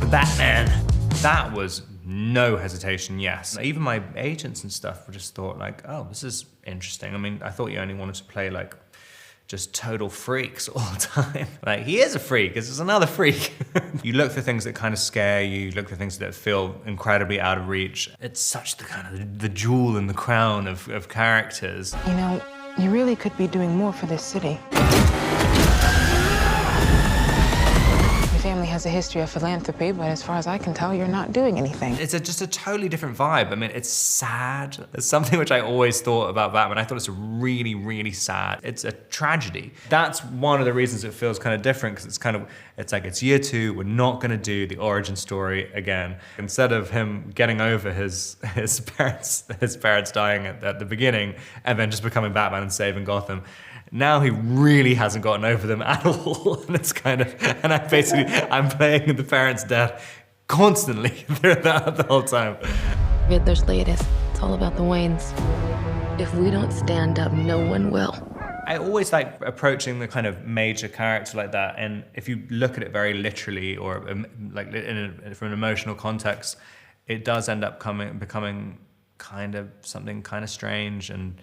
Batman. That was no hesitation, yes. Even my agents and stuff just thought like, oh, this is interesting. I mean, I thought you only wanted to play like just total freaks all the time. Like, he is a freak, this is another freak. You look for things that kind of scare you, look for things that feel incredibly out of reach. It's such the kind of the jewel in the crown of characters. You know, you really could be doing more for this city. Your family has a history of philanthropy, but as far as I can tell, you're not doing anything. It's just a totally different vibe. I mean, it's sad. It's something which I always thought about Batman. I thought it's really, really sad. It's a tragedy. That's one of the reasons it feels kind of different, because it's like it's year 2, we're not gonna do the origin story again. Instead of him getting over his parents dying at the beginning and then just becoming Batman and saving Gotham, now he really hasn't gotten over them at all. And it's kind of, and I'm playing the parents' death constantly throughout the whole time. Riddler's latest, it's all about the Waynes. If we don't stand up, no one will. I always like approaching the kind of major character like that, and if you look at it very literally or like from an emotional context, it does end up becoming kind of something kind of strange, and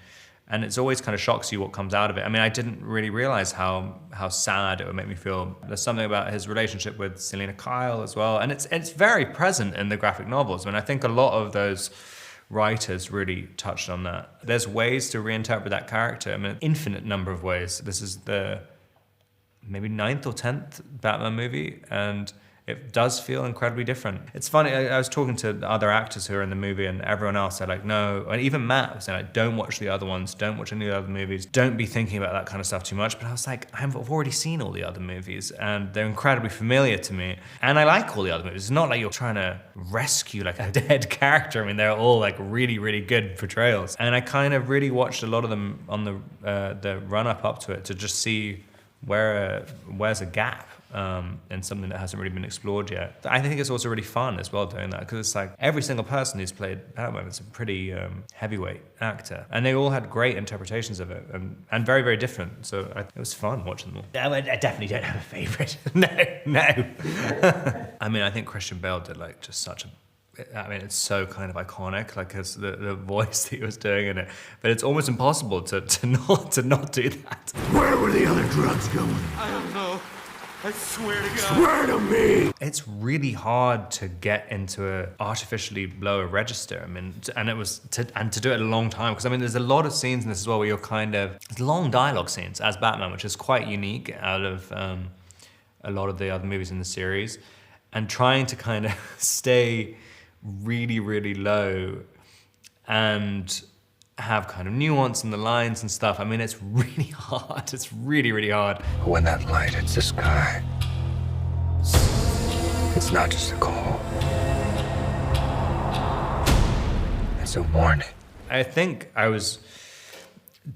it's always kind of shocks you what comes out of it. I mean, I didn't really realize how sad it would make me feel. There's something about his relationship with Selena Kyle as well, and it's very present in the graphic novels. I mean, I think a lot of those writers really touched on that. There's ways to reinterpret that character, I mean, an infinite number of ways. This is the maybe 9th or 10th Batman movie, and it does feel incredibly different. It's funny, I was talking to the other actors who are in the movie, and everyone else said like, no, and even Matt was saying like, don't watch the other ones, don't watch any of the other movies, don't be thinking about that kind of stuff too much. But I was like, I've already seen all the other movies, and they're incredibly familiar to me. And I like all the other movies. It's not like you're trying to rescue like a dead character. I mean, they're all like really, really good portrayals. And I kind of really watched a lot of them on the run-up to it to just see where's a gap. And something that hasn't really been explored yet. I think it's also really fun as well doing that, because it's like every single person who's played Batman is a pretty heavyweight actor, and they all had great interpretations of it, and very, very different. So it was fun watching them all. I definitely don't have a favorite. No. I mean, I think Christian Bale did like just such a, I mean, it's so kind of iconic, like the voice that he was doing in it. But it's almost impossible to not do that. Where were the other drugs going? I don't know. I swear to God. Swear to me! It's really hard to get into a artificially lower register. I mean, and to do it a long time, because I mean, there's a lot of scenes in this as well where you're kind of, it's long dialogue scenes as Batman, which is quite unique out of a lot of the other movies in the series, and trying to kind of stay really, really low and have kind of nuance in the lines and stuff. I mean, it's really hard. It's really, really hard. When that light hits the sky, it's not just a call. It's a warning. I think I was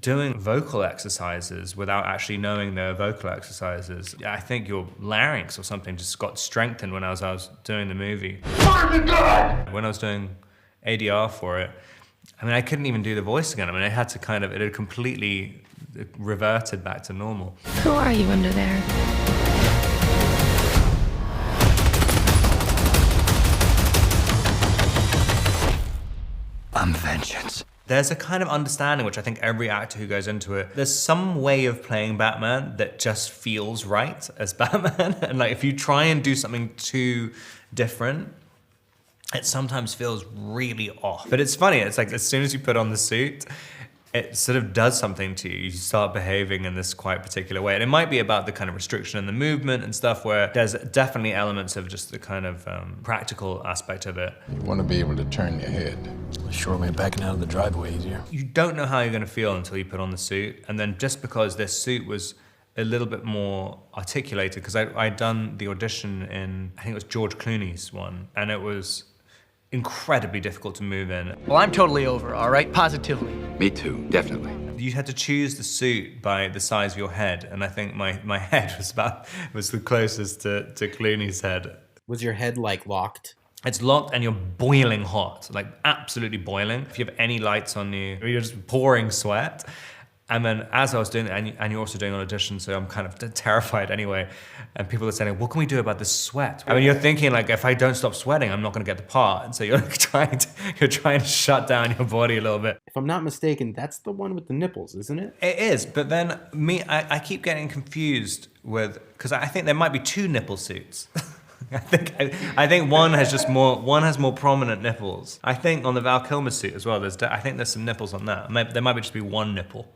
doing vocal exercises without actually knowing they were vocal exercises. I think your larynx or something just got strengthened when I was doing the movie. Fire to God! When I was doing ADR for it, I mean, I couldn't even do the voice again. I mean, I had to kind of, it had completely reverted back to normal. Who are you under there? I'm vengeance. There's a kind of understanding, which I think every actor who goes into it, there's some way of playing Batman that just feels right as Batman. And like, if you try and do something too different, it sometimes feels really off. But it's funny, it's like as soon as you put on the suit, it sort of does something to you. You start behaving in this quite particular way. And it might be about the kind of restriction in the movement and stuff, where there's definitely elements of just the kind of practical aspect of it. You want to be able to turn your head. Sure made backing out of the driveway easier. You don't know how you're gonna feel until you put on the suit. And then just because this suit was a little bit more articulated, because I'd done the audition in, I think it was George Clooney's one, and it was incredibly difficult to move in. Well, I'm totally over, all right? Positively. Me too, definitely. You had to choose the suit by the size of your head, and I think my head was the closest to Clooney's head. Was your head like locked? It's locked and you're boiling hot, like absolutely boiling. If you have any lights on you, you're just pouring sweat. And then as I was doing it, and you're also doing an audition, so I'm kind of terrified anyway. And people are saying, what can we do about this sweat? I mean, you're thinking like, if I don't stop sweating, I'm not gonna get the part. And so you're trying to shut down your body a little bit. If I'm not mistaken, that's the one with the nipples, isn't it? It is, but then I keep getting confused with, because I think there might be 2 nipple suits. I think one has more prominent nipples. I think on the Val Kilmer suit as well, I think there's some nipples on that. There might just be 1 nipple.